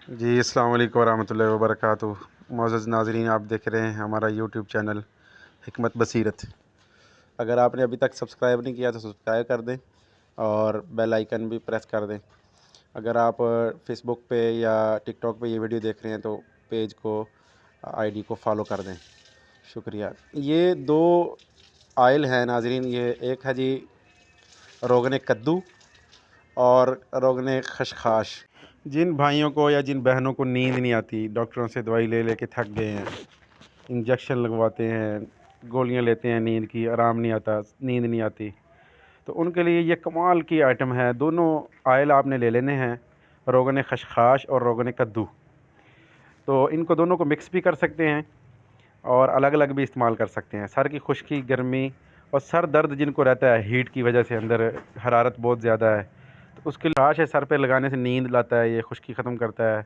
जी, अस्सलाम वालेकुम वरहमतुल्लाहि वबरकातुहू। मुअज़्ज़ज़ नाज़रीन, आप देख रहे हैं हमारा यूट्यूब चैनल हिकमत बसीरत। अगर आपने अभी तक सब्सक्राइब नहीं किया तो सब्सक्राइब कर दें और बेल आइकन भी प्रेस कर दें। अगर आप फ़ेसबुक पे या टिकटॉक पे ये वीडियो देख रहे हैं तो पेज को आईडी को फ़ॉलो कर दें। शुक्रिया। ये 2 ऑयल हैं नाज़रीन, ये एक है जी रोग़न कद्दू और रोग़न खशखाश। जिन भाइयों को या जिन बहनों को नींद नहीं आती, डॉक्टरों से दवाई ले के थक गए हैं, इंजेक्शन लगवाते हैं, गोलियां लेते हैं नींद की, आराम नहीं आता, नींद नहीं आती, तो उनके लिए ये कमाल की आइटम है। दोनों ऑयल आपने ले लेने हैं, रोग़न खशखाश और रोग़न कद्दू। तो इनको दोनों को मिक्स भी कर सकते हैं और अलग अलग भी इस्तेमाल कर सकते हैं। सर की खुश्की, गर्मी और सर दर्द जिनको रहता है हीट की वजह से, अंदर हरारत बहुत ज़्यादा है, तो उसके लिए खास है, सर पे लगाने से नींद लाता है, ये खुश्की ख़त्म करता है।